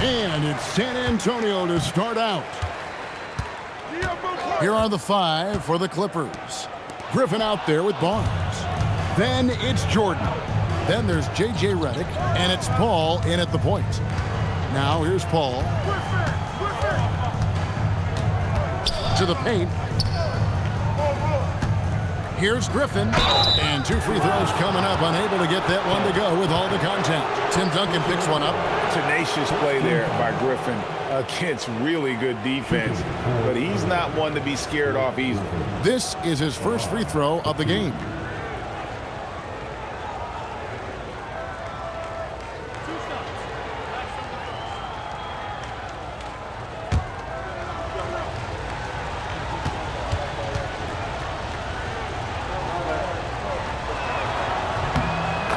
And it's San Antonio to start out. Here are the 5 for the Clippers. Griffin out there with Barnes. Then it's Jordan. Then there's J.J. Redick, and it's Paul in at the point. Now here's Paul. To the paint. Here's Griffin. And 2 free throws coming up. Unable to get that one to go with all the contact. Tim Duncan picks one up. Tenacious play there by Griffin against really good defense. But he's not one to be scared off easily. This is his first free throw of the game.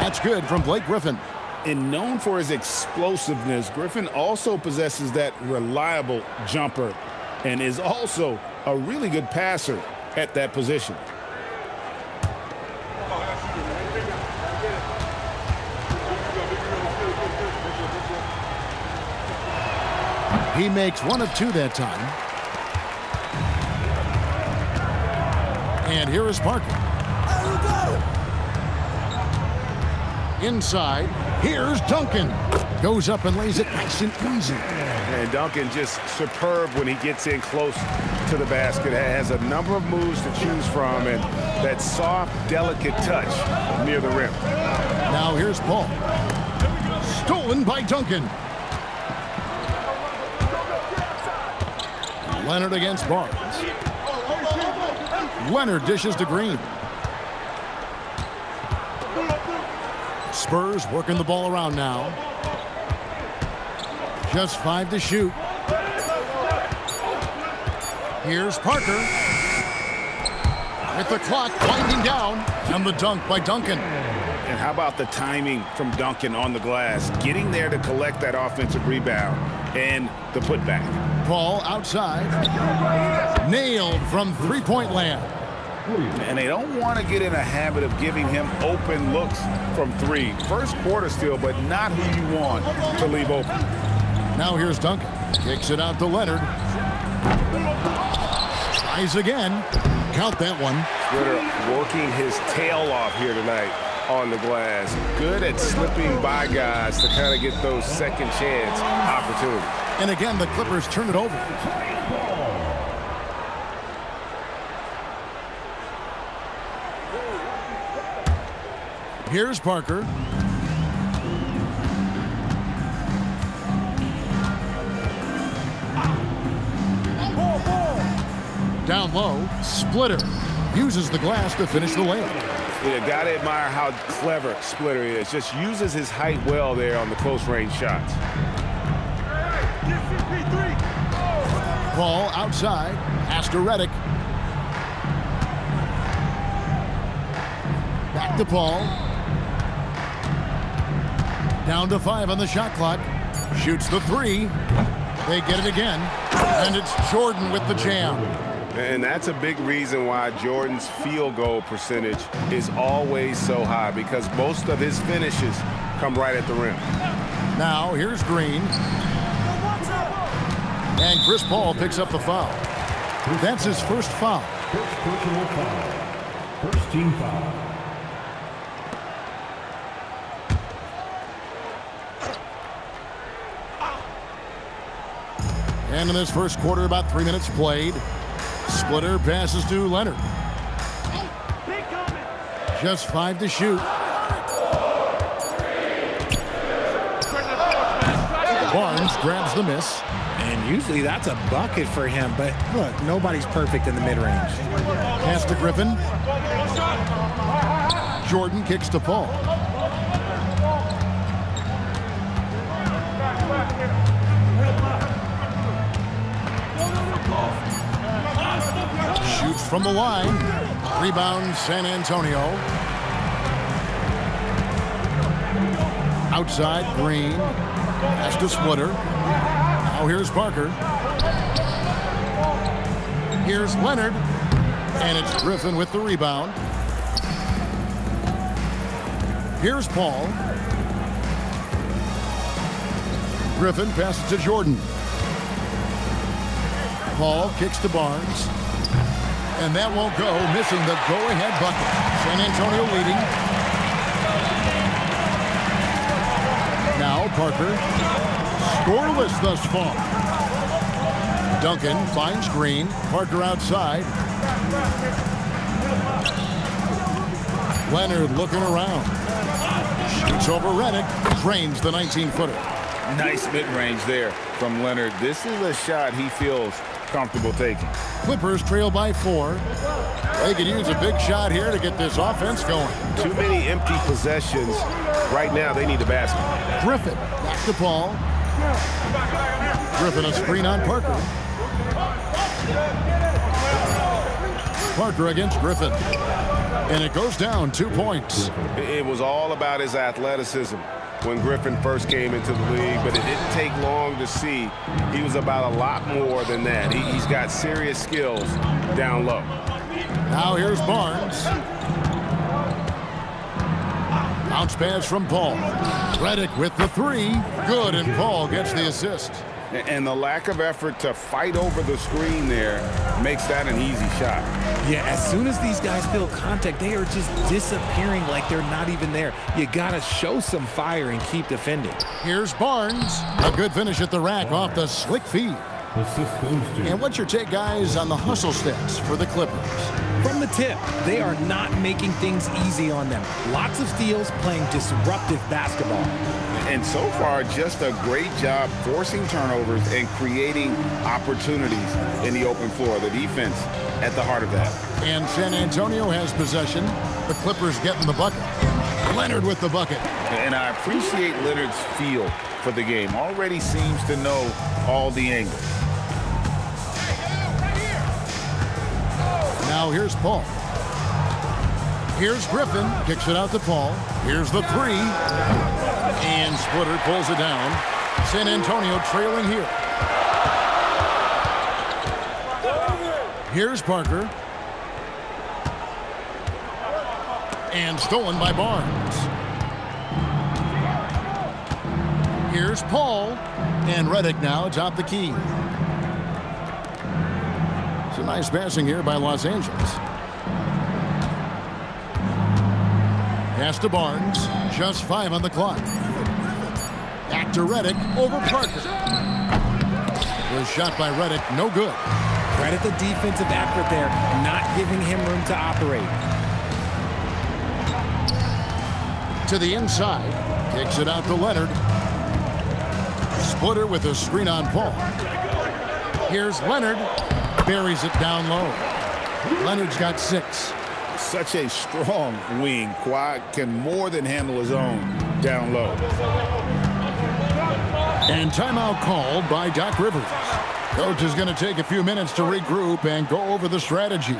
That's good from Blake Griffin. And known for his explosiveness, Griffin also possesses that reliable jumper and is also a really good passer at that position. He makes 1 of 2 that time. And here is Parker. Inside, here's Duncan. Goes up and lays it nice and easy. And Duncan just superb when he gets in close to the basket. Has a number of moves to choose from and that soft, delicate touch near the rim. Now here's Paul. Stolen by Duncan. Leonard against Barnes. Leonard dishes to Green. Spurs working the ball around now. Just 5 to shoot. Here's Parker. With the clock winding down. And the dunk by Duncan. And how about the timing from Duncan on the glass? Getting there to collect that offensive rebound and the putback. Paul outside. Nailed from three-point land. And they don't want to get in a habit of giving him open looks from 3. First quarter still, but not who you want to leave open. Now here's Duncan. Kicks it out to Leonard. Tries again. Count that one. Splitter working his tail off here tonight on the glass. Good at slipping by guys to kind of get those second chance opportunities. And again, the Clippers turn it over. Here's Parker. Down low, Splitter uses the glass to finish the layup. You gotta admire how clever Splitter is. Just uses his height well there on the close-range shots. Paul outside, pass to Redick. Back to Paul. Down to 5 on the shot clock. Shoots the 3. They get it again. And it's Jordan with the jam. And that's a big reason why Jordan's field goal percentage is always so high, because most of his finishes come right at the rim. Now here's Green. And Chris Paul picks up the foul. That's his first foul. First personal foul. First team foul. And in this first quarter, about 3 minutes played. Splitter passes to Leonard. Just 5 to shoot. Barnes grabs the miss. And usually that's a bucket for him, but look, nobody's perfect in the mid-range. Pass to Griffin. Jordan kicks to Paul. Shoots from the line. Rebound San Antonio. Outside Green. Pass to Splitter. Now here's Parker. Here's Leonard. And it's Griffin with the rebound. Here's Paul. Griffin passes to Jordan. Paul kicks to Barnes. And that won't go, missing the go-ahead bucket. San Antonio leading. Now Parker. Scoreless thus far. Duncan finds Green. Parker outside. Leonard looking around. Shoots over Redick. Drains the 19-footer. Nice mid-range there from Leonard. This is a shot he feels comfortable taking. Clippers trail by 4. They could use a big shot here to get this offense going. Too many empty possessions. Right now, they need a basket. Griffin back to Paul. Griffin a screen on Parker. Parker against Griffin. And it goes down 2 points. It was all about his athleticism when Griffin first came into the league, but it didn't take long to see he was about a lot more than that. He's got serious skills down low. Now here's Barnes. Bounce pass from Paul. Redick with the 3. Good, and Paul gets the assist. And the lack of effort to fight over the screen there makes that an easy shot. Yeah, as soon as these guys feel contact, they are just disappearing like they're not even there. You got to show some fire and keep defending. Here's Barnes. A good finish at the rack off the slick feed. Assist goes to And what's your take, guys, on the hustle stats for the Clippers? From the tip, they are not making things easy on them. Lots of steals, playing disruptive basketball. And so far, just a great job forcing turnovers and creating opportunities in the open floor. The defense at the heart of that. And San Antonio has possession. The Clippers getting the bucket. Leonard with the bucket. And I appreciate Leonard's feel for the game. Already seems to know all the angles. Now here's Paul. Here's Griffin. Kicks it out to Paul. Here's the 3. And Splitter pulls it down. San Antonio trailing here. Here's Parker. And stolen by Barnes. Here's Paul. And Redick now atop the key. It's a nice passing here by Los Angeles. Pass to Barnes. Just 5 on the clock. Back to Redick over Parker. Was shot by Redick, no good. Credit the defensive effort there, not giving him room to operate. To the inside. Kicks it out to Leonard. Splitter with a screen on Paul. Here's Leonard. Buries it down low. Leonard's got 6. Such a strong wing. Kawhi can more than handle his own down low. And timeout called by Doc Rivers. Coach is going to take a few minutes to regroup and go over the strategy.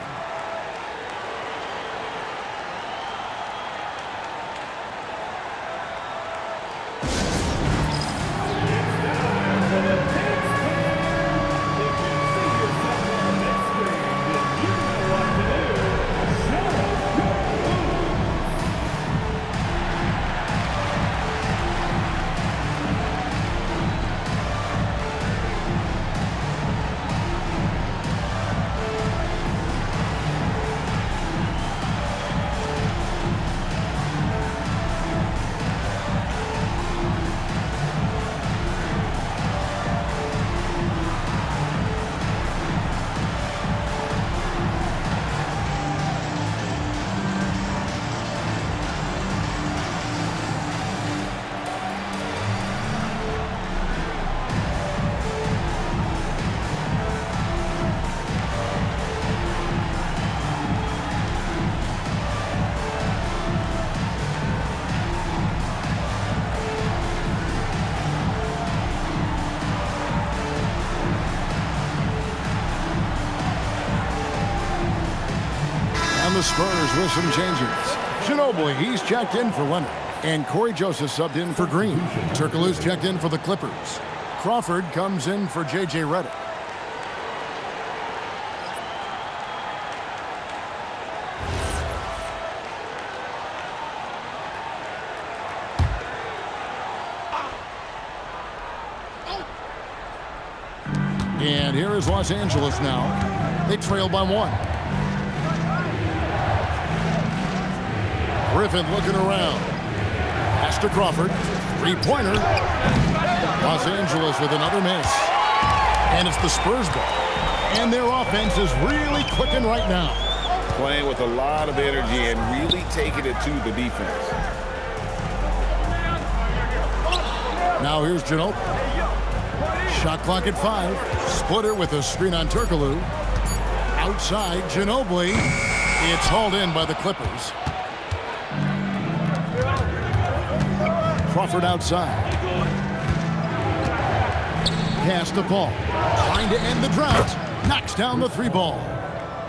The Spurs with some changes. Ginobili, he's checked in for Leonard. And Corey Joseph subbed in for Green. Turkoglu's checked in for the Clippers. Crawford comes in for J.J. Redick. Here is Los Angeles now. They trail by 1. Griffin looking around. Pass to Crawford. Three-pointer. Los Angeles with another miss. And it's the Spurs ball. And their offense is really clicking right now. Playing with a lot of energy and really taking it to the defense. Now here's Ginobili. Shot clock at 5. Splitter with a screen on Turkoglu. Outside, Ginobili. It's hauled in by the Clippers. Crawford outside. Pass to Paul. Trying to end the drought. Knocks down the 3-ball.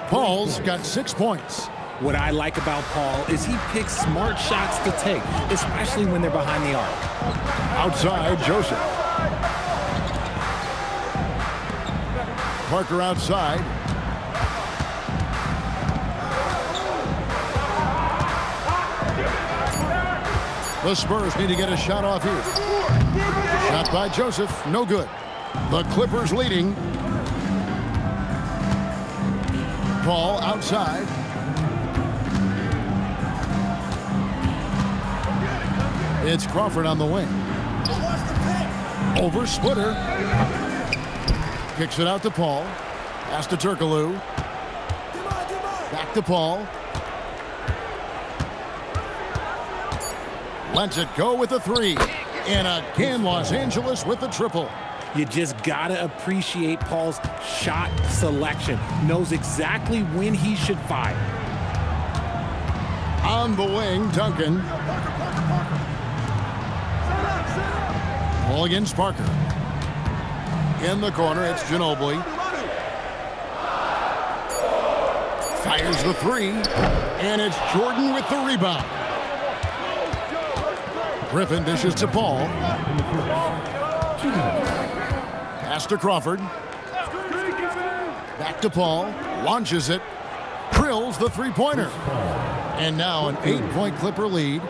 Paul's got 6 points. What I like about Paul is he picks smart shots to take, especially when they're behind the arc. Outside, Joseph. Parker outside. The Spurs need to get a shot off here. Shot by Joseph, no good. The Clippers leading. Paul outside. It's Crawford on the wing. Over Splitter. Kicks it out to Paul. Pass to Turkoglu. Back to Paul. Lets it go with a 3. And again, Los Angeles with the triple. You just gotta appreciate Paul's shot selection. Knows exactly when he should fire. On the wing, Duncan. Ball against Parker. In the corner, it's Ginobili. Fires the 3. And it's Jordan with the rebound. Griffin dishes to Paul. Pass to Crawford. Back to Paul. Launches it. Drills the 3-pointer. And now an 8-point Clipper lead.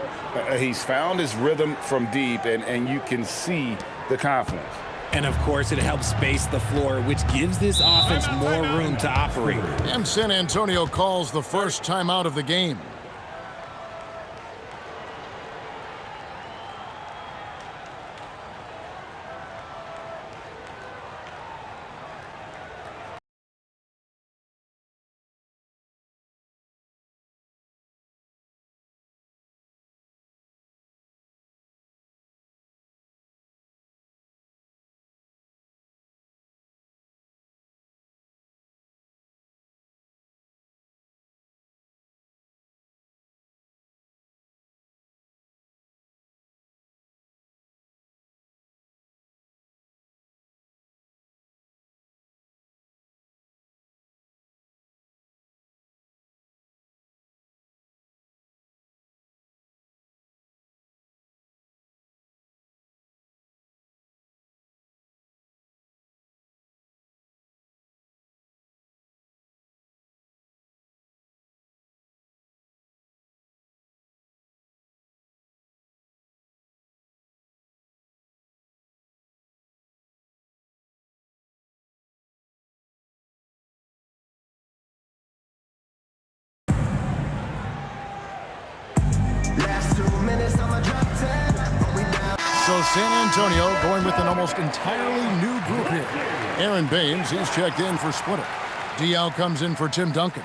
He's found his rhythm from deep, and you can see the confidence. And of course, it helps space the floor, which gives this offense more room to operate. And San Antonio calls the first timeout of the game. So San Antonio going with an almost entirely new group here. Aaron Baines, he's checked in for Splitter. Diaw comes in for Tim Duncan.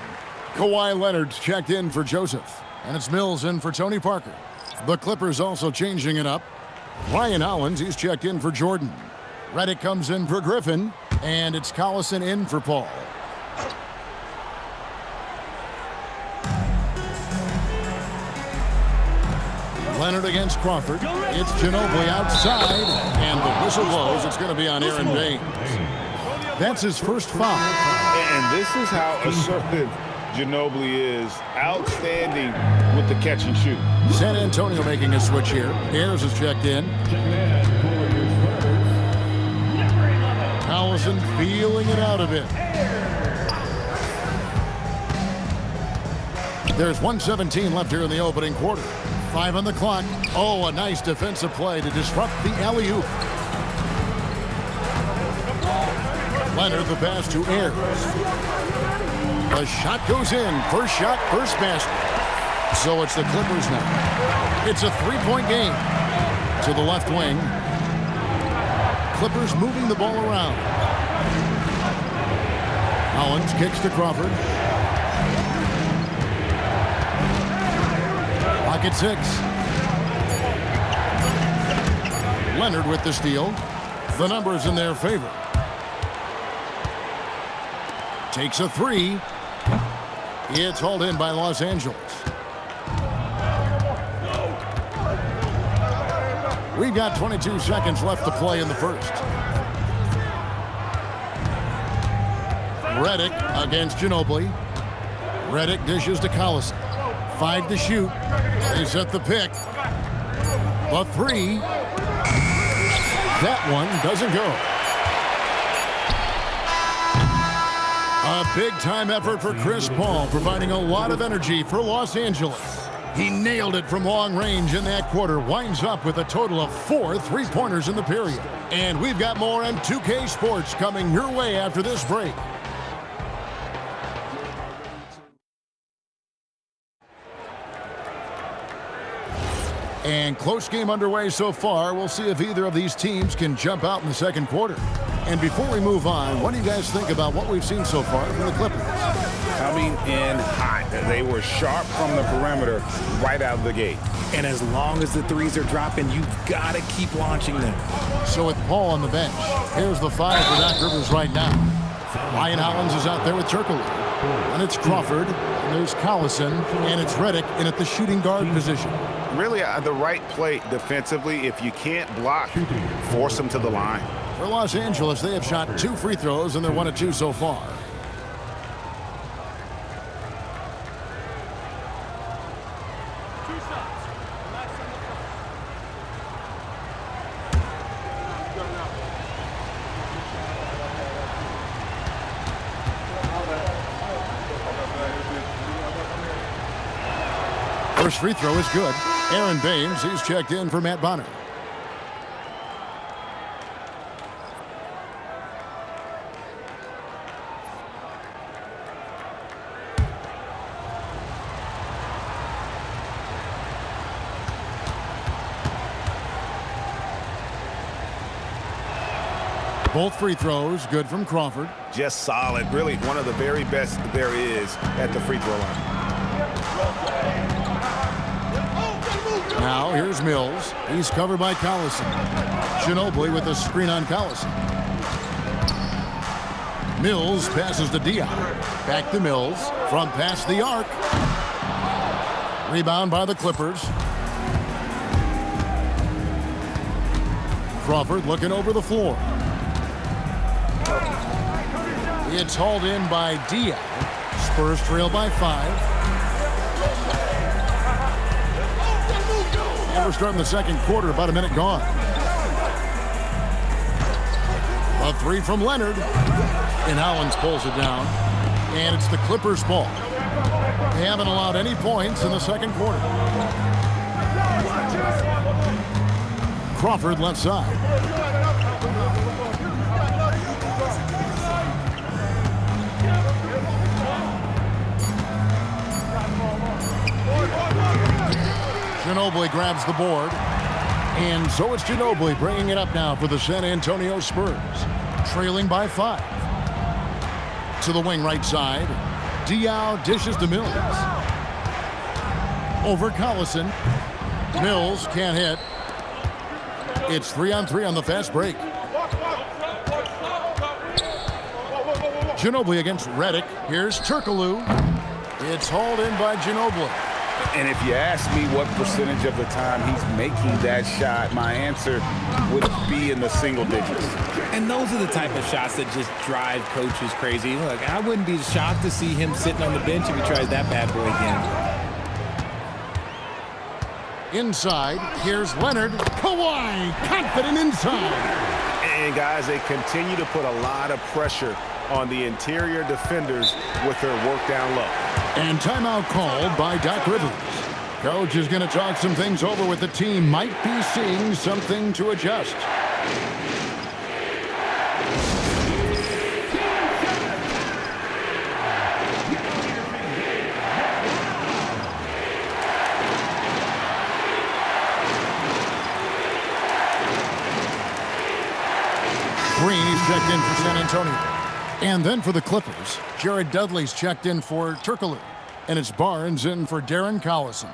Kawhi Leonard's checked in for Joseph. And it's Mills in for Tony Parker. The Clippers also changing it up. Ryan Hollins, he's checked in for Jordan. Redick comes in for Griffin. And it's Collison in for Paul. Leonard against Crawford. It's Ginobili outside. And the whistle blows. It's going to be on Aaron Baines. That's his first foul. And this is how assertive Ginobili is. Outstanding with the catch and shoot. San Antonio making a switch here. Ayers is checked in. Collison feeling it out a bit. There's 1:17 left here in the opening quarter. 5 on the clock. Oh, a nice defensive play to disrupt the alley-oop. Leonard, the pass to Ayers. The shot goes in. First shot, first basket. So it's the Clippers now. It's a three-point game. To the left wing. Clippers moving the ball around. Collins kicks to Crawford. Pocket 6. Leonard with the steal. The numbers in their favor. Takes a 3. It's hauled in by Los Angeles. We've got 22 seconds left to play in the first. Redick against Ginobili. Redick dishes to Collison. 5 to shoot. They set the pick. The 3. That one doesn't go. A big-time effort for Chris Paul, providing a lot of energy for Los Angeles. He nailed it from long range in that quarter. Winds up with a total of 4 three-pointers in the period. And we've got more on 2K Sports coming your way after this break. And close game underway so far. We'll see if either of these teams can jump out in the second quarter. And before we move on, what do you guys think about what we've seen so far from the Clippers? Coming in hot. They were sharp from the perimeter right out of the gate. And as long as the threes are dropping, you've got to keep launching them. So with Paul on the bench, here's the 5 for Doc Rivers right now. Ryan Hollins is out there with Turkoglu. And it's Crawford. And there's Collison. And it's Redick in at the shooting guard position. Really the right play defensively. If you can't block, force them to the line. For Los Angeles, they have shot 2 free throws, and they're 1 of 2 so far. First free throw is good. Aaron Baines, he's checked in for Matt Bonner. Both free throws good from Crawford. Just solid. Really one of the very best there is at the free throw line. Now here's Mills. He's covered by Collison. Ginobili with a screen on Collison. Mills passes to Dion. Back to Mills from past the arc. Rebound by the Clippers. Crawford looking over the floor. It's hauled in by Dion. Spurs trail by 5. And we're starting the second quarter, about a minute gone. A 3 from Leonard. And Hollins pulls it down. And it's the Clippers' ball. They haven't allowed any points in the second quarter. Crawford left side. Ginobili grabs the board. And so it's Ginobili bringing it up now for the San Antonio Spurs. Trailing by 5. To the wing right side. Diaw dishes to Mills. Over Collison. Mills can't hit. It's 3-on-3 on the fast break. Ginobili against Redick. Here's Turkoglu. It's hauled in by Ginobili. And if you ask me what percentage of the time he's making that shot, my answer would be in the single digits. And those are the type of shots that just drive coaches crazy. Look, I wouldn't be shocked to see him sitting on the bench if he tries that bad boy again. Inside, here's Leonard. Kawhi, confident inside. And guys, they continue to put a lot of pressure on the interior defenders with their work down low. And timeout called by Doc Rivers. Coach is going to talk some things over with the team. Might be seeing something to adjust. checked in for San Antonio. And then for the Clippers, Jared Dudley's checked in for Turkoglu. And it's Barnes in for Darren Collison.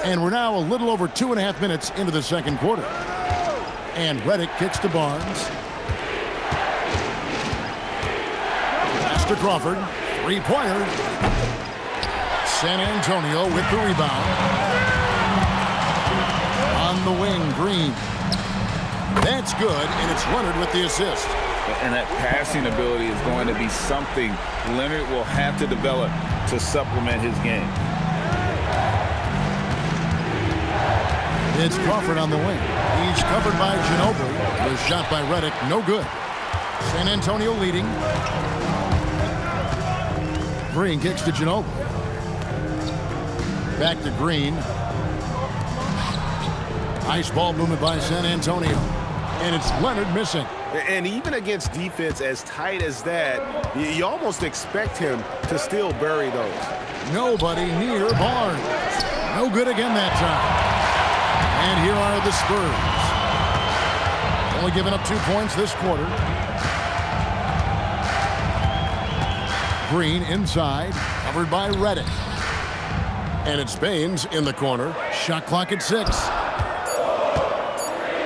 And we're now a little over 2.5 minutes into the second quarter. And Redick kicks to Barnes. Pass to Crawford. Three-pointer. San Antonio with the rebound. On the wing, Green. That's good, and it's Leonard with the assist. And that passing ability is going to be something Leonard will have to develop to supplement his game. It's Crawford on the wing. He's covered by Ginobili. The shot by Redick, no good. San Antonio leading. Green kicks to Ginobili. Back to Green. Nice ball movement by San Antonio. And it's Leonard missing. And even against defense as tight as that, you almost expect him to still bury those. Nobody near Barnes. No good again that time. And here are the Spurs. Only giving up 2 points this quarter. Green inside, covered by Redick. And it's Baines in the corner. Shot clock at 6.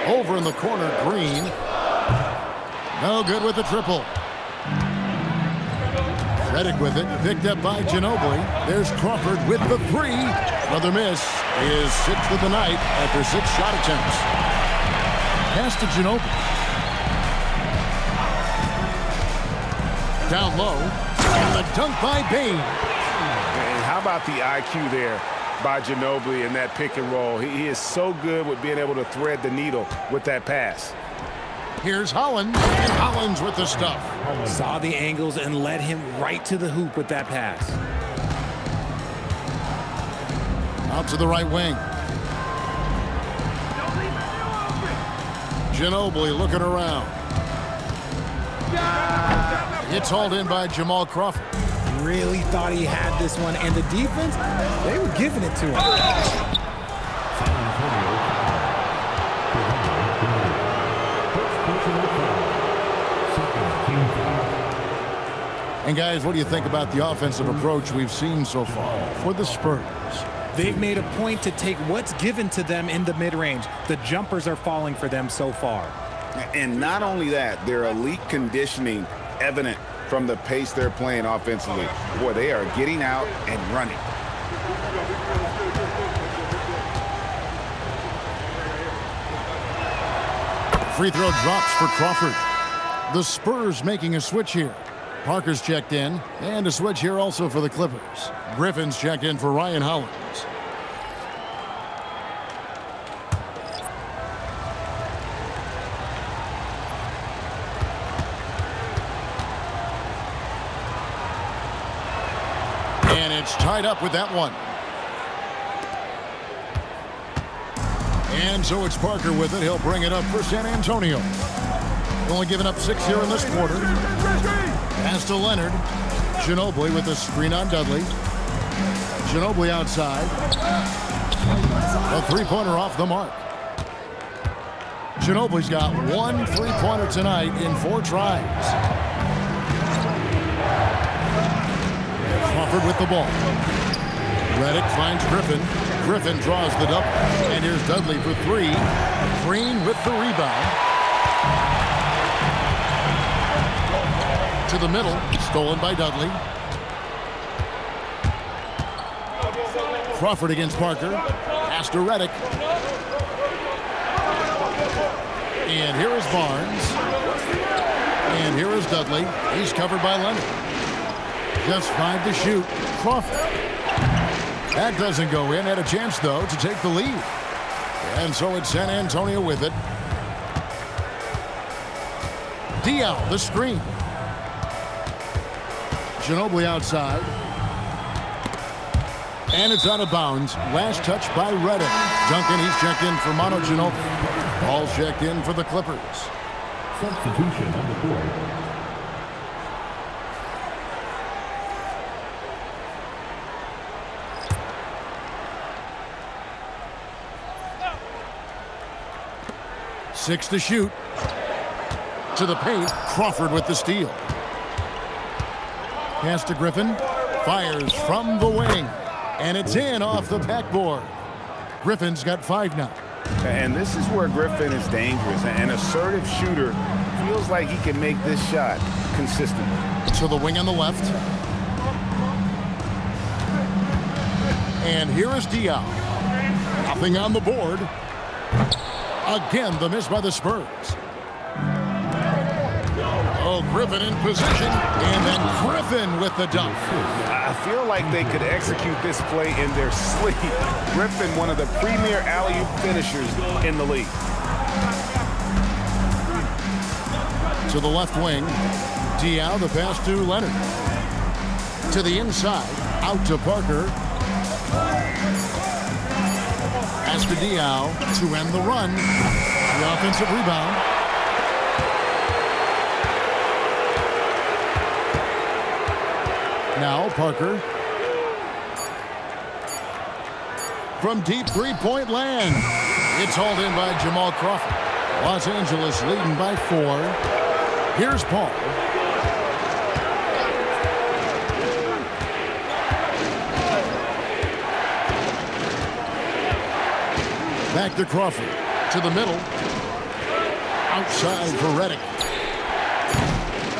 Over in the corner, Green. No good with the triple. Redick with it, picked up by Ginobili. There's Crawford with the 3. Another miss. Is 6th of the night after 6 shot attempts. Pass to Ginobili. Down low. And the dunk by Baines. And how about the IQ there by Ginobili in that pick and roll? He is so good with being able to thread the needle with that pass. Here's Holland, and Holland's with the stuff. Saw the angles and led him right to the hoop with that pass. Out to the right wing. Ginobili looking around. It's hauled in by Jamal Crawford. Really thought he had this one, and the defense, they were giving it to him. And guys, what do you think about the offensive approach we've seen so far for the Spurs? They've made a point to take what's given to them in the mid-range. The jumpers are falling for them so far. And not only that, their elite conditioning evident from the pace they're playing offensively. Boy, they are getting out and running. Free throw drops for Crawford. The Spurs making a switch here. Parker's checked in, and a switch here also for the Clippers. Griffin's checked in for Ryan Hollins. And it's tied up with that one. And so it's Parker with it. He'll bring it up for San Antonio. Only giving up 6 here in this quarter. Pass to Leonard. Ginobili with the screen on Dudley. Ginobili outside. A three-pointer off the mark. Ginobili's got 1 three-pointer tonight in 4 tries. Crawford with the ball. Redick finds Griffin. Griffin draws the double. And here's Dudley for 3. Green with the rebound. To the middle, stolen by Dudley. Crawford against Parker. Pass to Redick. And here is Barnes. And here is Dudley. He's covered by Leonard. Just 5 to shoot. Crawford. That doesn't go in. Had a chance, though, to take the lead. And so it's San Antonio with it. Diallo, the screen. Ginobili outside. And it's out of bounds. Last touch by Redick. Duncan, he's checked in for Manu Ginobili. Ball's checked in for the Clippers. Substitution on the board. Six to shoot. To the paint. Crawford with the steal. Pass to Griffin. Fires from the wing. And it's in off the backboard. Griffin's got 5 now. And this is where Griffin is dangerous. An assertive shooter feels like he can make this shot consistently. To the wing on the left. And here is Diaw. Nothing on the board. Again, the miss by the Spurs. Oh, Griffin in position. And then Griffin with the dunk. I feel like they could execute this play in their sleep. Griffin, one of the premier alley-oop finishers in the league. To the left wing. Diaw, the pass to Leonard. To the inside. Out to Parker. Pass to Diaw to end the run. The offensive rebound. Now Parker. From deep three-point land. It's hauled in by Jamal Crawford. Los Angeles leading by 4. Here's Paul. Back to Crawford. To the middle. Outside for Redick.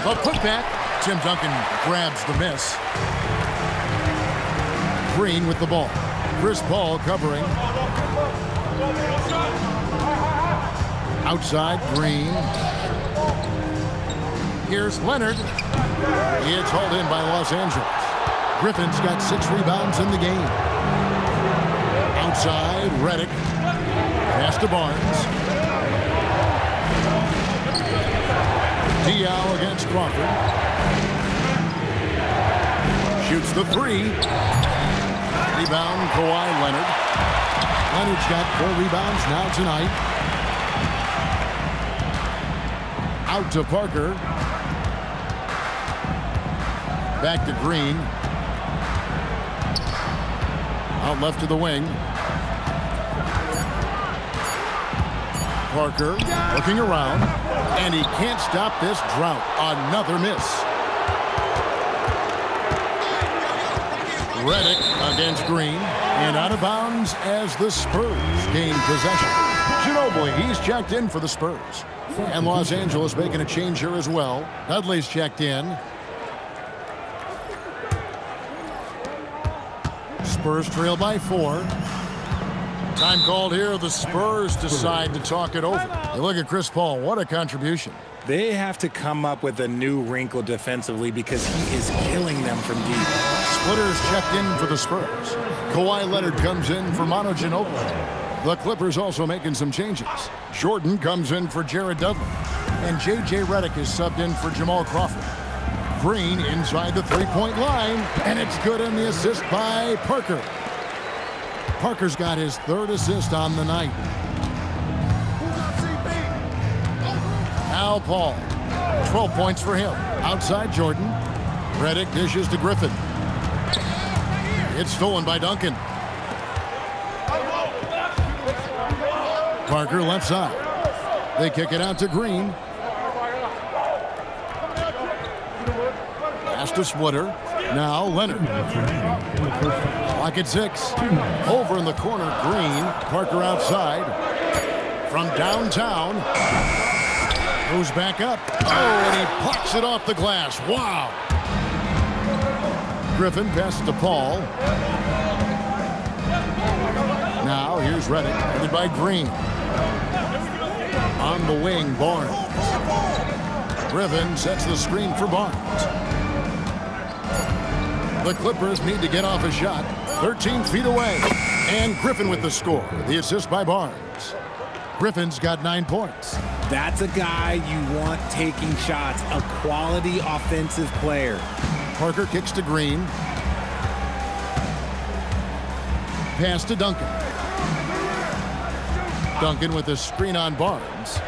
A putback. Tim Duncan grabs the miss. Green with the ball. Chris Paul covering. Outside, Green. Here's Leonard. It's hauled in by Los Angeles. Griffin's got 6 rebounds in the game. Outside, Redick. Pass to Barnes. Diaw against Crawford. Shoots the 3. Rebound, Kawhi Leonard. Leonard's got 4 rebounds now tonight. Out to Parker. Back to Green. Out left to the wing. Parker looking around. And he can't stop this drought. Another miss. Redick against Green. And out of bounds as the Spurs gain possession. Ginobili, he's checked in for the Spurs. And Los Angeles making a change here as well. Dudley's checked in. Spurs trail by 4. Time called here. The Spurs decide to talk it over. You look at Chris Paul. What a contribution. They have to come up with a new wrinkle defensively because he is killing them from deep. Splitters checked in for the Spurs. Kawhi Leonard comes in for Manu Ginobili. The Clippers also making some changes. Jordan comes in for Jared Dudley. And J.J. Redick is subbed in for Jamal Crawford. Green inside the three-point line. And it's good in the assist by Parker. Parker's got his 3rd assist on the night. Al Paul. 12 points for him. Outside Jordan. Redick dishes to Griffin. It's stolen by Duncan. Parker left side. They kick it out to Green. Pass to Splitter. Now Leonard. Clock at 6. Over in the corner, Green. Parker outside. From downtown. Goes back up. Oh, and he plucks it off the glass. Wow. Griffin passes to Paul. Now here's Redick, headed by Green. On the wing, Barnes. Griffin sets the screen for Barnes. The Clippers need to get off a shot. 13 feet away. And Griffin with the score. The assist by Barnes. Griffin's got 9 points. That's a guy you want taking shots. A quality offensive player. Parker kicks to Green. Pass to Duncan. Duncan with a screen on Barnes.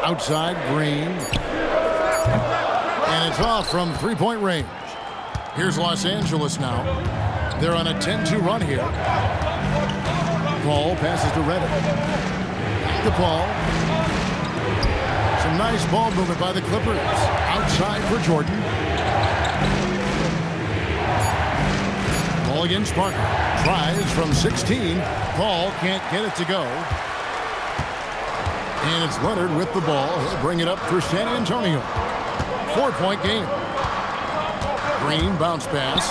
Outside, Green. And it's off from three-point range. Here's Los Angeles now. They're on a 10-2 run here. Paul passes to Redick. Back to Paul. Some nice ball movement by the Clippers. Outside for Jordan. Ball against Parker. Tries from 16. Paul can't get it to go. And it's Leonard with the ball. He'll bring it up for San Antonio. 4-point game. Green bounce pass.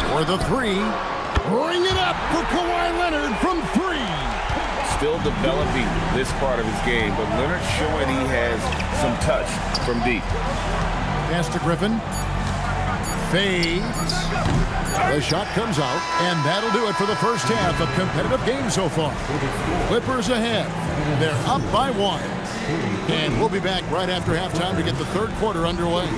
For the three. Bring it up for Kawhi Leonard from three. Still developing this part of his game, but Leonard showing he has some touch from deep. Pass to Griffin. Fades. The shot comes out, and that'll do it for the first half of competitive game so far. Clippers ahead. They're up by 1. And we'll be back right after halftime to get the third quarter underway.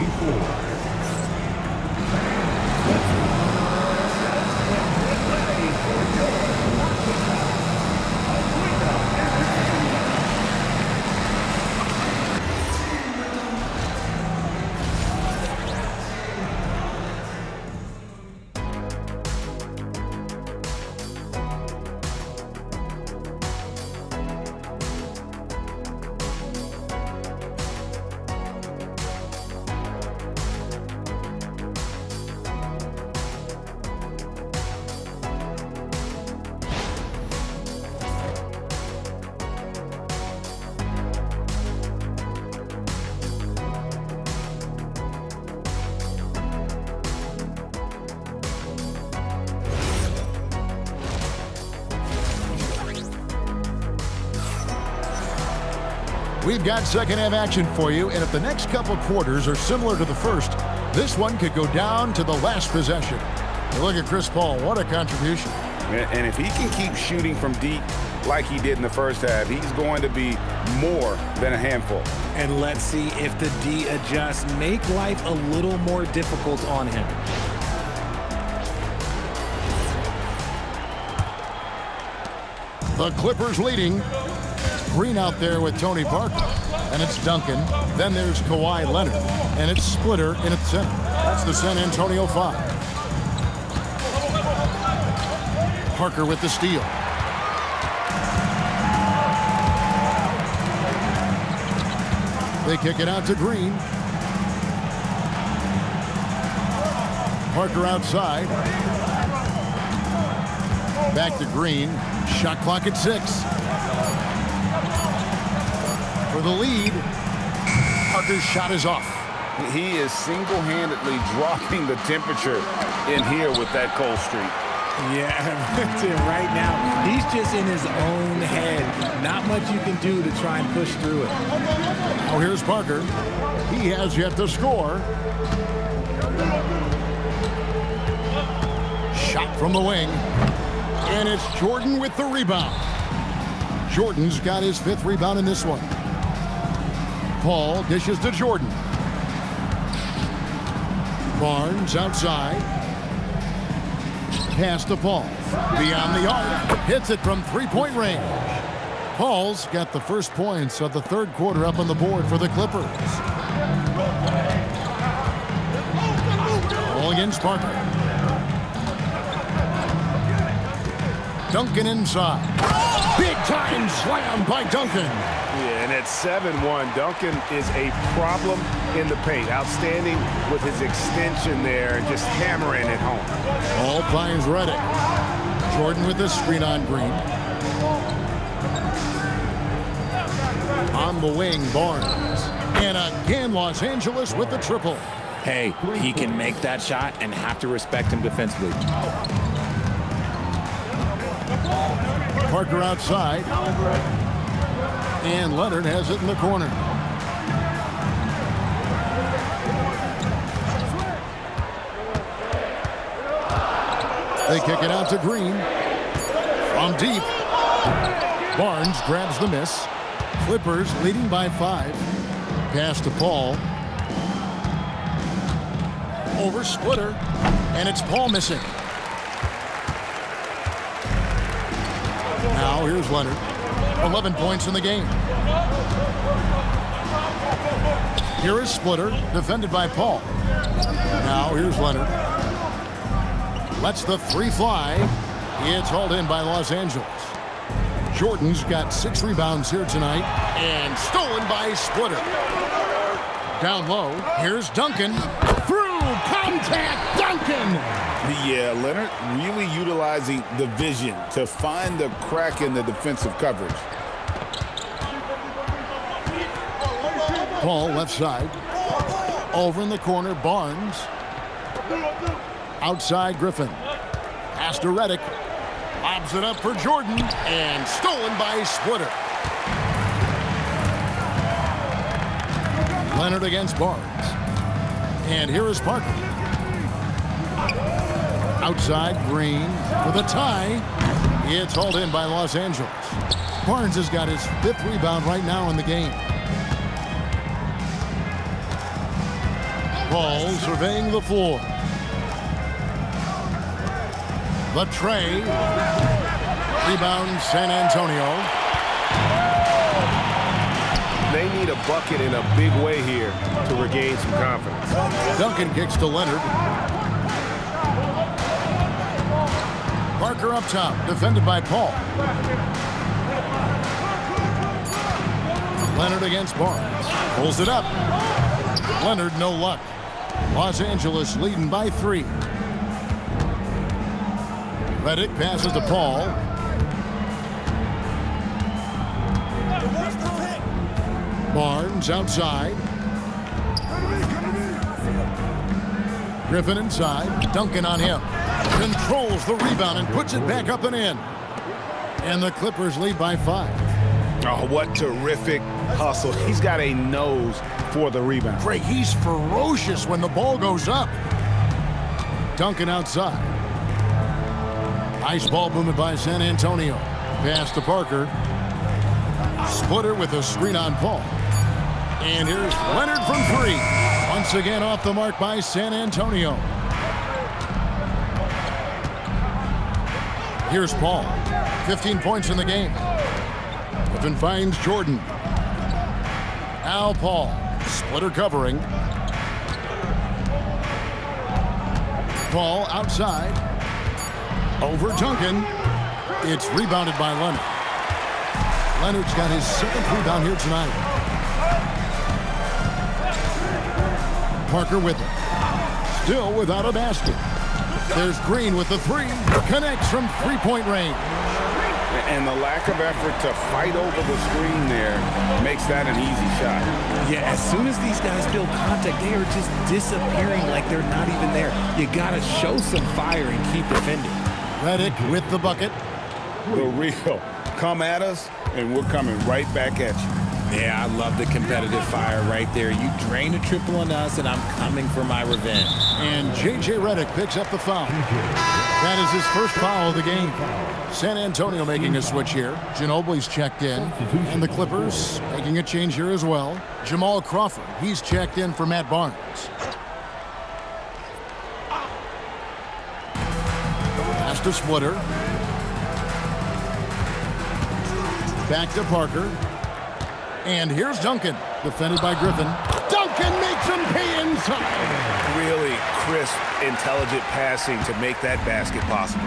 We've got second half action for you, and if the next couple quarters are similar to the first, this one could go down to the last possession. You look at Chris Paul, what a contribution. And if he can keep shooting from deep like he did in the first half, he's going to be more than a handful. And let's see if the D adjusts, make life a little more difficult on him. The Clippers leading. Green out there with Tony Parker. And it's Duncan. Then there's Kawhi Leonard. And it's Splitter in at center. That's the San Antonio 5. Parker with the steal. They kick it out to Green. Parker outside. Back to Green. Shot clock at 6. For the lead. Parker's shot is off. He is single-handedly dropping the temperature in here with that cold streak. Yeah, right now, he's just in his own head. Not much you can do to try and push through it. Oh, here's Parker. He has yet to score. Shot from the wing. And it's Jordan with the rebound. Jordan's got his 5th rebound in this one. Paul dishes to Jordan. Barnes outside. Pass to Paul. Beyond the arc. Hits it from three-point range. Paul's got the first points of the third quarter up on the board for the Clippers. Ball against Parker. Duncan inside. Big time slam by Duncan. Yeah, and at 7-1, Duncan is a problem in the paint. Outstanding with his extension there and just hammering it home. Ball finds Redick. Jordan with the screen on Green. On the wing, Barnes. And again, Los Angeles with the triple. Hey, he can make that shot and have to respect him defensively. Parker outside. And Leonard has it in the corner. They kick it out to Green. From deep. Barnes grabs the miss. Clippers leading by 5. Pass to Paul. Over Splitter. And it's Paul missing. Now here's Leonard. 11 points in the game. Here is Splitter, defended by Paul. Now here's Leonard. Lets the three fly. It's hauled in by Los Angeles. Jordan's got 6 rebounds here tonight and stolen by Splitter. Down low, here's Duncan. Through contact, Duncan! Yeah, Leonard really utilizing the vision to find the crack in the defensive coverage. Paul left side. Over in the corner, Barnes. Outside, Griffin. Pass to Redick. Lobs it up for Jordan and stolen by Splitter. Leonard against Barnes. And here is Parker. Outside, Green with a tie. It's hauled in by Los Angeles. Barnes has got his 5th rebound right now in the game. Paul surveying the floor. The tray. Rebound, San Antonio. They need a bucket in a big way here to regain some confidence. Duncan kicks to Leonard. Parker up top, defended by Paul. Leonard against Barnes. Pulls it up. Leonard, no luck. Los Angeles leading by 3. Redick passes to Paul. Barnes outside. Griffin inside. Duncan on him. Controls the rebound and puts it back up and in. And the Clippers lead by 5. Oh, what terrific hustle. He's got a nose for the rebound. Craig, he's ferocious when the ball goes up. Duncan outside. Ice ball movement by San Antonio. Pass to Parker. Splitter with a screen on Paul. And here's Leonard from 3. Once again off the mark by San Antonio. Here's Paul. 15 points in the game. Griffin finds Jordan. Now Paul. Splitter covering. Paul outside. Over Duncan. It's rebounded by Leonard. Leonard's got his 2nd rebound here tonight. Parker with it. Still without a basket. There's Green with the 3. Connects from 3-point range. And the lack of effort to fight over the screen there makes that an easy shot. Yeah, as soon as these guys feel contact, they are just disappearing like they're not even there. You got to show some fire and keep defending. Redick with the bucket. The real. Come at us, and we're coming right back at you. Yeah, I love the competitive fire right there. You drain a triple on us, and I'm coming for my revenge. And J.J. Redick picks up the foul. That is his first foul of the game. San Antonio making a switch here. Ginobili's checked in. And the Clippers making a change here as well. Jamal Crawford, he's checked in for Matt Barnes. Pass to Splitter. Back to Parker. And here's Duncan, defended by Griffin. Duncan makes him pay inside. Really crisp, intelligent passing to make that basket possible.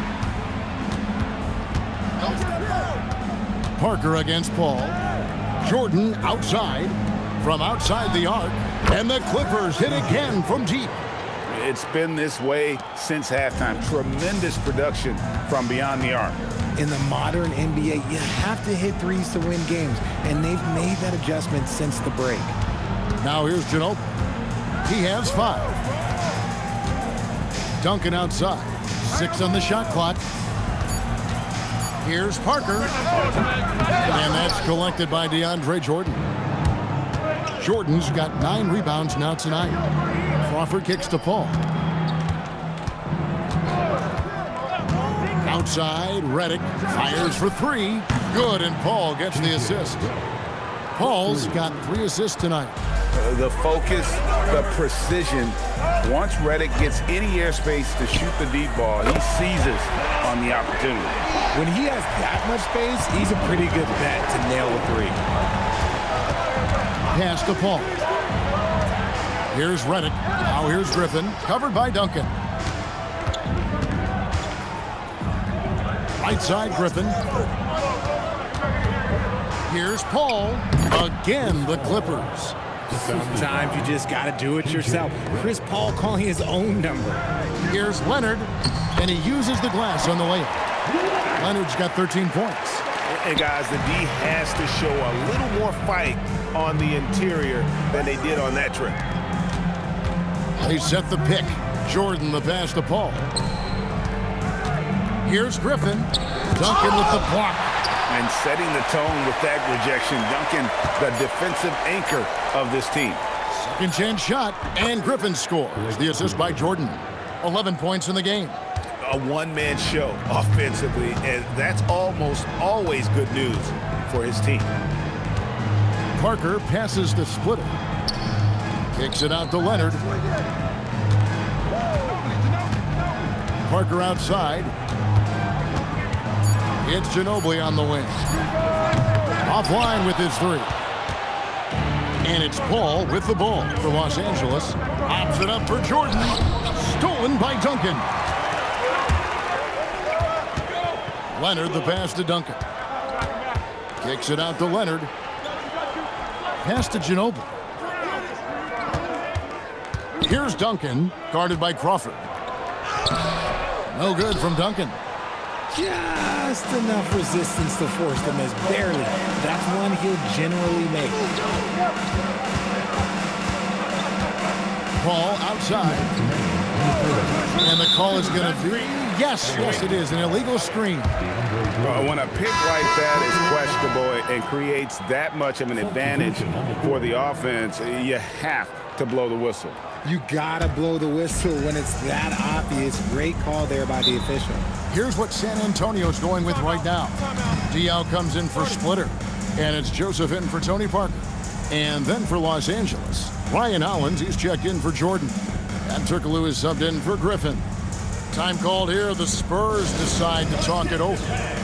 Parker against Paul. Jordan outside. From outside the arc. And the Clippers hit again from deep. It's been this way since halftime. Tremendous production from beyond the arc. In the modern NBA, you have to hit threes to win games, and they've made that adjustment since the break. Now here's Ginobili. He has 5. Duncan outside. 6 on the shot clock. Here's Parker. And that's collected by DeAndre Jordan. Jordan's got 9 rebounds now tonight. Crawford kicks to Paul. Outside, Redick fires for 3. Good, and Paul gets the assist. Paul's got 3 assists tonight. The focus, the precision. Once Redick gets any airspace to shoot the deep ball, he seizes on the opportunity. When he has that much space, he's a pretty good bet to nail a three. Pass to Paul. Here's Redick. Now here's Griffin. Covered by Duncan. Right side, Griffin. Here's Paul. Again, the Clippers. Sometimes you just got to do it yourself. Chris Paul calling his own number. Here's Leonard, and he uses the glass on the layup. Leonard's got 13 points. And guys, the D has to show a little more fight on the interior than they did on that trip. They set the pick. Jordan the pass to Paul. Here's Griffin. Duncan with the block. And setting the tone with that rejection, Duncan, the defensive anchor of this team. Second chance shot, and Griffin scores. The assist by Jordan. 11 points in the game. A one-man show offensively, and that's almost always good news for his team. Parker passes to Splitter. Kicks it out to Leonard. Parker outside. It's Ginobili on the wing. Offline with his three. And it's Paul with the ball for Los Angeles. Pops it up for Jordan. Stolen by Duncan. Leonard the pass to Duncan. Kicks it out to Leonard. Pass to Ginobili. Here's Duncan, guarded by Crawford. No good from Duncan. Just enough resistance to force the miss. Barely. That's one he'll generally make. Paul outside. And the call is going to be, yes, it is, an illegal screen. When a pick like that is questionable and creates that much of an advantage for the offense, you have to blow the whistle. You gotta blow the whistle when it's that obvious. Great call there by the official. Here's what San Antonio's going with right now. Diao comes in for Splitter. And it's Joseph in for Tony Parker. And then for Los Angeles, Ryan Hollins, he's checked in for Jordan. And Turkoglu is subbed in for Griffin. Time called here. The Spurs decide to talk it over.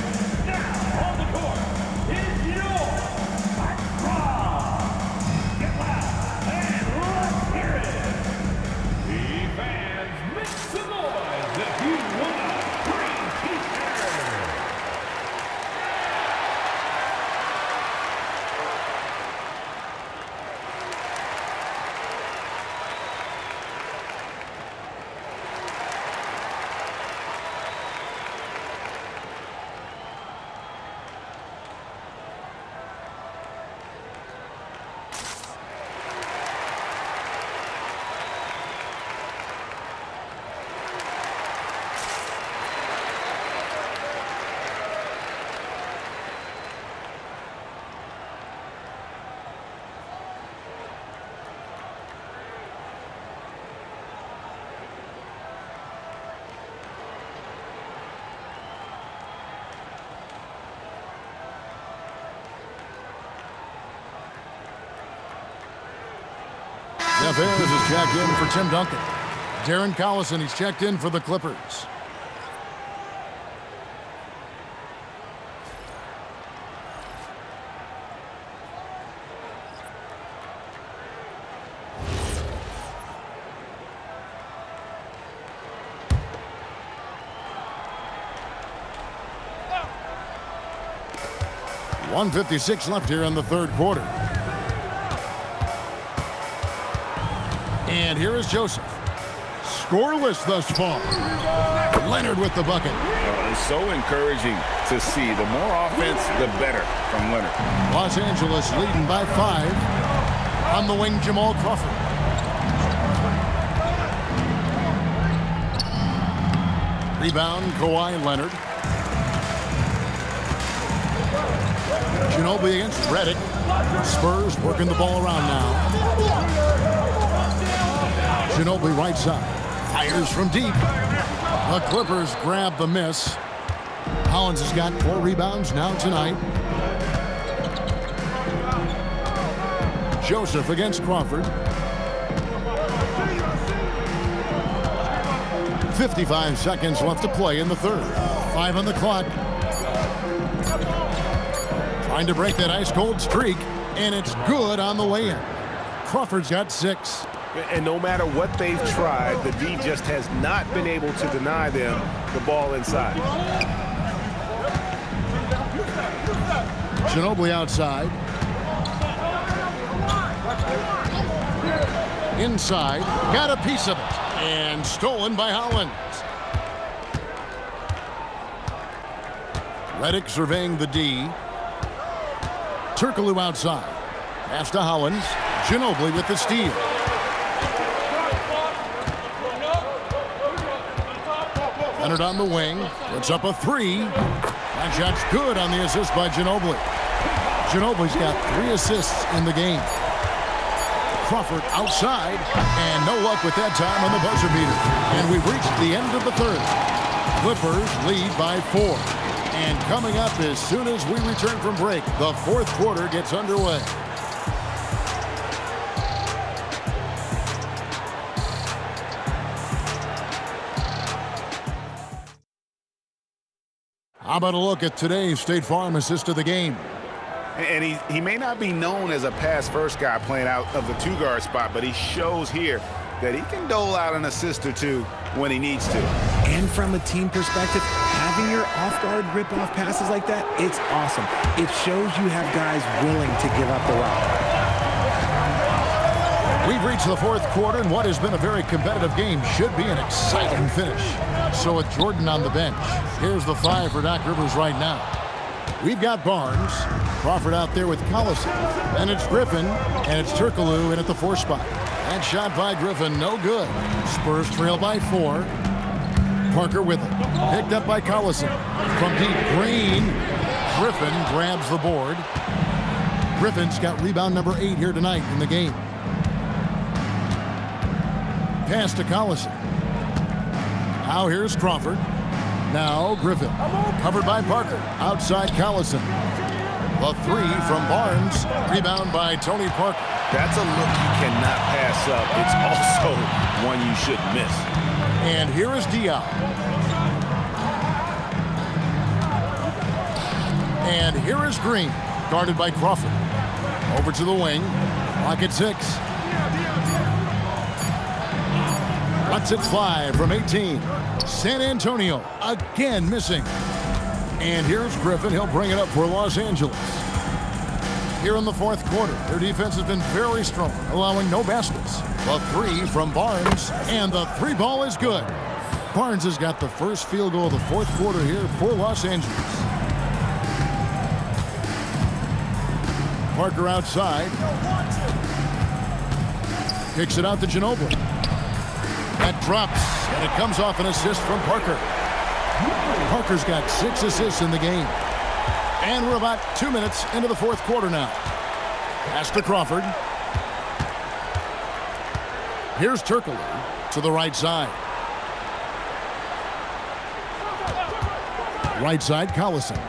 Jeff Ayers is checked in for Tim Duncan. Darren Collison, he's checked in for the Clippers. .156 left here in the third quarter. And here is Joseph. Scoreless thus far. Leonard with the bucket. It's so encouraging to see. The more offense, the better from Leonard. Los Angeles leading by 5. On the wing, Jamal Crawford. Rebound, Kawhi Leonard. Ginobili against Redick. Spurs working the ball around now. Ginobili right side. Fires from deep. The Clippers grab the miss. Hollins has got 4 rebounds now tonight. Joseph against Crawford. 55 seconds left to play in the third. 5 on the clock. Trying to break that ice-cold streak, and it's good on the way in. Crawford's got 6. And no matter what they've tried, the D just has not been able to deny them the ball inside. Ginobili outside. Inside, got a piece of it, and stolen by Hollins. Redick surveying the D. Turkoglu outside. Pass to Hollins. Ginobili with the steal. Leonard on the wing. Puts up a 3. That shot's good on the assist by Ginobili. Ginobili's got 3 assists in the game. Crawford outside, and no luck with that time on the buzzer beater. And we've reached the end of the third. Clippers lead by 4. And coming up as soon as we return from break, the fourth quarter gets underway. How about a look at today's State Farm assist of the game? And he may not be known as a pass-first guy playing out of the 2-guard spot, but he shows here that he can dole out an assist or 2 when he needs to. And from a team perspective, having your off-guard rip-off passes like that, it's awesome. It shows you have guys willing to give up the rock. We've reached the fourth quarter, and what has been a very competitive game should be an exciting finish. So with Jordan on the bench, here's the 5 for Doc Rivers right now. We've got Barnes, Crawford out there with Collison, and it's Griffin, and it's Turkoglu in at the 4 spot. That shot by Griffin, no good. Spurs trail by 4. Parker with it, picked up by Collison. From deep, Green. Griffin grabs the board. Griffin's got rebound number 8 here tonight in the game. Pass to Collison. Now here's Crawford. Now Griffin, covered by Parker. Outside Collison. The 3 from Barnes. Rebound by Tony Parker. That's a look you cannot pass up. It's also one you shouldn't miss. And here is Diaw. And here is Green, guarded by Crawford. Over to the wing. Clock at 6. Lets it fly from 18. San Antonio again missing. And here's Griffin. He'll bring it up for Los Angeles. Here in the fourth quarter, their defense has been very strong, allowing no baskets. The 3 from Barnes, and the 3 ball is good. Barnes has got the first field goal of the fourth quarter here for Los Angeles. Parker outside. Kicks it out to Ginobili. That drops, and it comes off an assist from Parker. Parker's got 6 assists in the game. And we're about 2 minutes into the fourth quarter now. Pass to Crawford. Here's Turkoglu to the right side. Right side, Collison.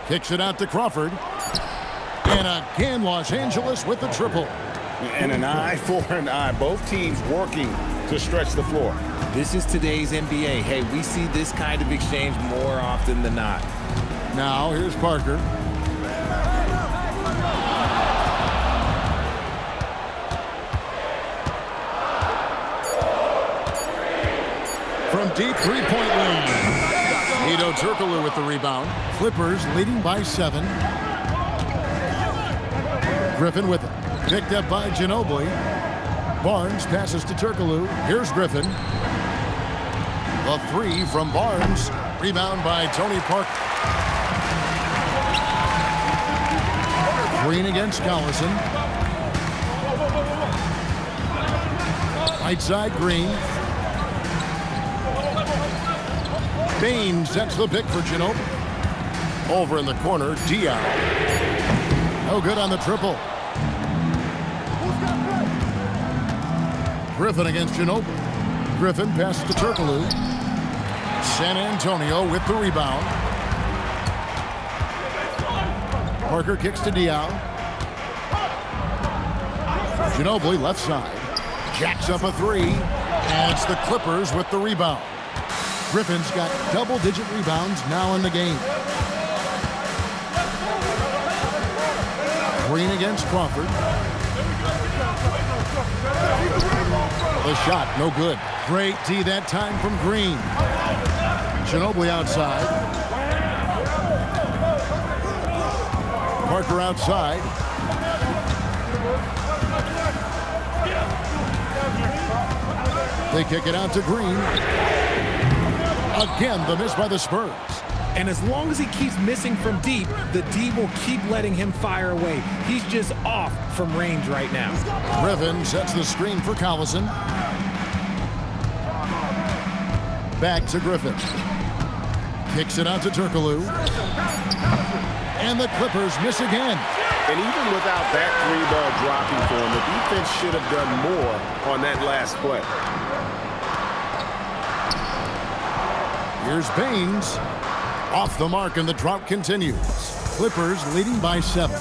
Kicks it out to Crawford. And again, Los Angeles with the triple. And an eye for an eye. Both teams working to stretch the floor. This is today's NBA. Hey, we see this kind of exchange more often than not. Now, here's Parker. From deep three-point range. Hedo Turkoglu with the rebound. Clippers leading by 7. Griffin with it. Picked up by Ginobili. Barnes passes to Turkoglu. Here's Griffin. The 3 from Barnes. Rebound by Tony Parker. Green against Collison. Right side, Green. Bain sets the pick for Ginobili. Over in the corner, Diaw. No good on the triple. Griffin against Ginobili. Griffin passes to Turkoglu. San Antonio with the rebound. Parker kicks to Diaw. Ginobili left side. Jacks up a three. And it's the Clippers with the rebound. Griffin's got double-digit rebounds now in the game. Green against Crawford. The shot, no good. Great D that time from Green. Ginobili outside. Parker outside. They kick it out to Green. Again, the miss by the Spurs. And as long as he keeps missing from deep, the D will keep letting him fire away. He's just off from range right now. Griffin sets the screen for Collison. Back to Griffin. Kicks it out to Turkoglu. And the Clippers miss again. And even without that three-ball dropping for him, the defense should have done more on that last play. Here's Baines. Off the mark, and the drought continues. Clippers leading by 7.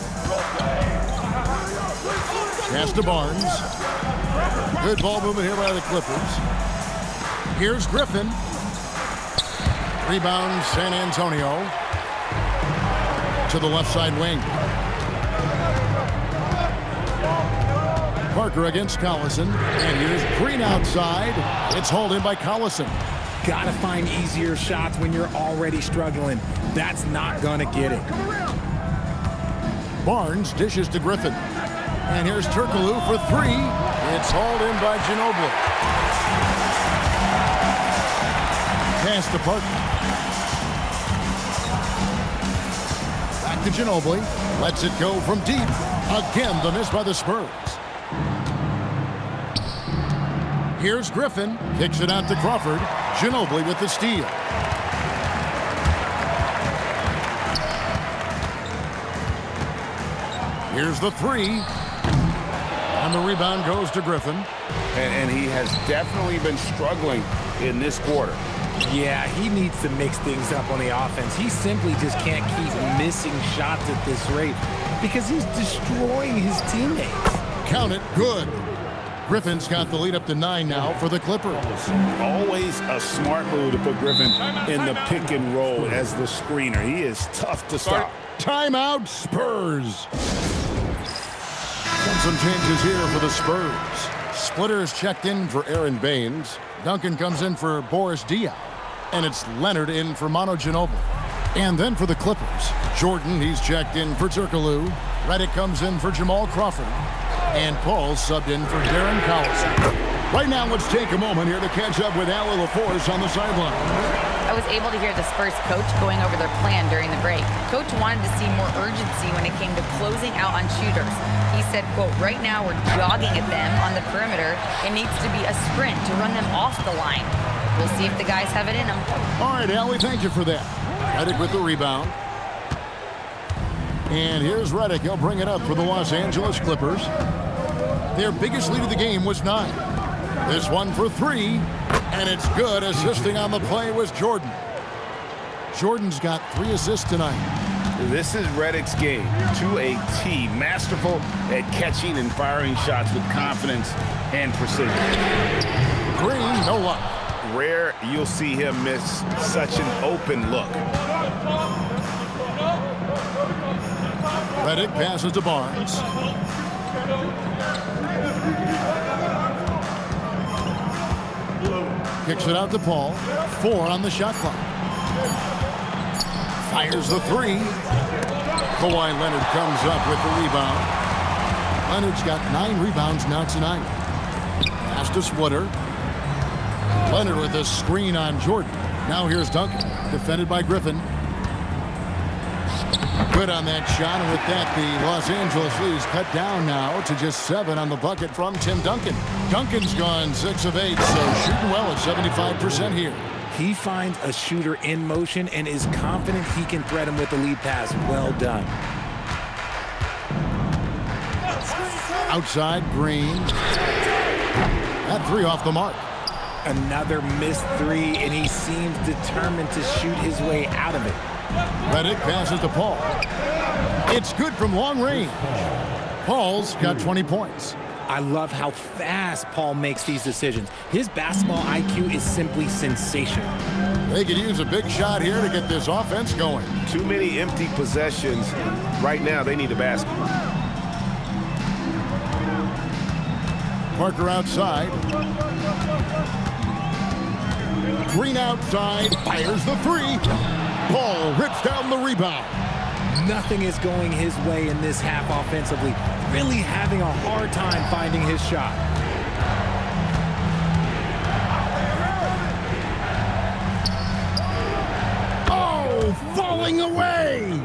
Pass to Barnes. Good ball movement here by the Clippers. Here's Griffin. Rebound San Antonio. To the left side wing. Parker against Collison. And here's Green outside. It's hauled in by Collison. Gotta find easier shots when you're already struggling. That's not gonna get it. Barnes dishes to Griffin. And here's Turkoglu for 3. It's hauled in by Ginobili. Pass to Parker. Back to Ginobili. Lets it go from deep. Again, the miss by the Spurs. Here's Griffin. Kicks it out to Crawford. Ginobili with the steal. Here's the 3. And the rebound goes to Griffin. And he has definitely been struggling in this quarter. Yeah, he needs to mix things up on the offense. He simply just can't keep missing shots at this rate because he's destroying his teammates. Count it. Good. Griffin's got the lead up to 9 now for the Clippers. Always a smart move to put Griffin in the pick and roll as the screener. He is tough to stop. Timeout, Spurs. Some changes here for the Spurs. Splitters checked in for Aaron Baines. Duncan comes in for Boris Diaw. And it's Leonard in for Manu Ginobili. And then for the Clippers, Jordan, he's checked in for Turkoglu. Redick comes in for Jamal Crawford. And Paul subbed in for Darren Collison. Right now, let's take a moment here to catch up with Allie LaForce on the sideline. I was able to hear the Spurs coach going over their plan during the break. Coach wanted to see more urgency when it came to closing out on shooters. He said, quote, right now we're jogging at them on the perimeter. It needs to be a sprint to run them off the line. We'll see if the guys have it in them. All right, Allie, thank you for that. Redick with the rebound. And here's Redick. He'll bring it up for the Los Angeles Clippers. Their biggest lead of the game was 9. This one for 3, and it's good. Assisting on the play was Jordan. Jordan's got 3 assists tonight. This is Redick's game to a T. Masterful at catching and firing shots with confidence and precision. Green, no luck. Rare you'll see him miss such an open look. Redick passes to Barnes. Kicks it out to Paul. 4 on the shot clock. Fires the 3. Kawhi Leonard comes up with the rebound. Leonard's got 9 rebounds now tonight. Pass to Splitter. Leonard with a screen on Jordan. Now here's Duncan, defended by Griffin. Good on that shot, and with that, the Los Angeles lead is cut down now to just 7 on the bucket from Tim Duncan. Duncan's gone 6 of 8, so shooting well at 75% here. He finds a shooter in motion and is confident he can thread him with the lead pass. Well done. Outside, Green. That 3 off the mark. Another missed 3, and he seems determined to shoot his way out of it. Redick passes to Paul. It's good from long range. Paul's got 20 points. I love how fast Paul makes these decisions. His basketball IQ is simply sensational. They could use a big shot here to get this offense going. Too many empty possessions. Right now, they need a basket. Parker outside. Green outside, fires the three. Paul rips down the rebound. Nothing is going his way in this half offensively. Really having a hard time finding his shot. Oh, falling away.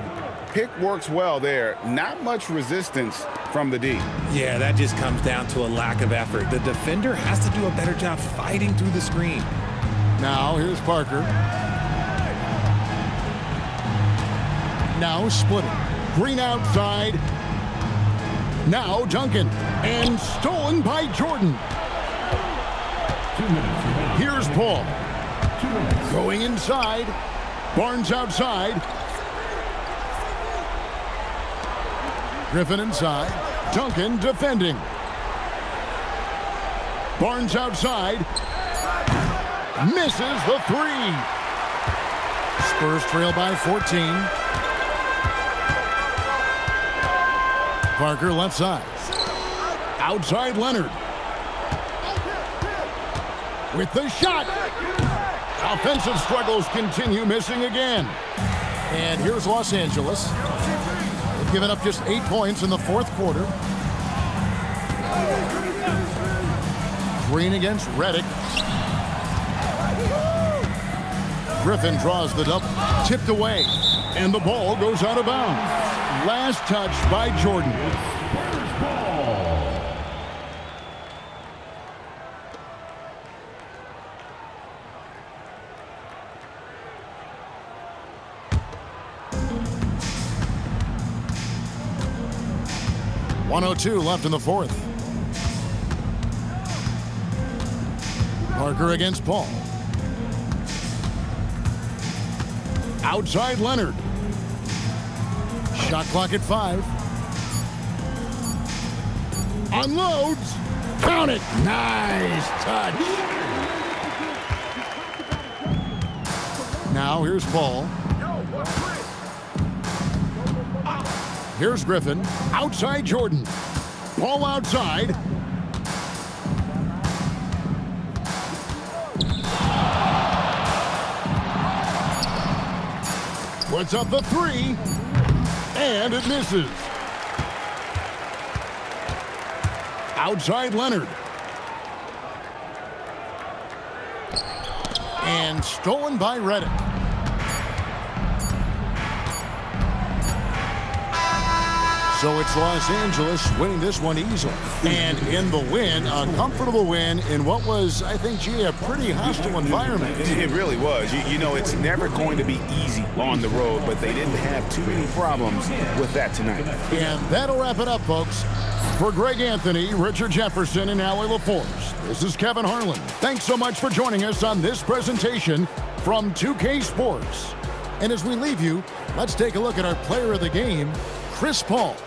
Pick works well there. Not much resistance from the D. Yeah, that just comes down to a lack of effort. The defender has to do a better job fighting through the screen. Now here's Parker. Now splitting. Green outside. Now Duncan. And stolen by Jordan. 2 minutes remaining. Here's Paul. 2 minutes. Going inside. Barnes outside. Griffin inside. Duncan defending. Barnes outside. Misses the three. Spurs trail by 14. Parker left side. Outside Leonard. With the shot. Offensive struggles continue, missing again. And here's Los Angeles. They've given up just 8 points in the fourth quarter. Green against Redick. Griffin draws the double. Tipped away. And the ball goes out of bounds. Last touch by Jordan. Spurs ball. .102 left in the fourth. Parker against Paul. Outside Leonard. Shot clock at 5. Unloads. Count it. Nice touch. Now here's Paul. Here's Griffin. Outside Jordan. Paul outside. Puts up the three. And it misses. Outside Leonard. And stolen by Redick. So it's Los Angeles winning this one easily. And in the win, a comfortable win in what was, I think, gee, a pretty hostile environment. It really was. You know, it's never going to be easy on the road, but they didn't have too many problems with that tonight. And that'll wrap it up, folks. For Greg Anthony, Richard Jefferson, and Allie LaForce, this is Kevin Harlan. Thanks so much for joining us on this presentation from 2K Sports. And as we leave you, let's take a look at our player of the game, Chris Paul.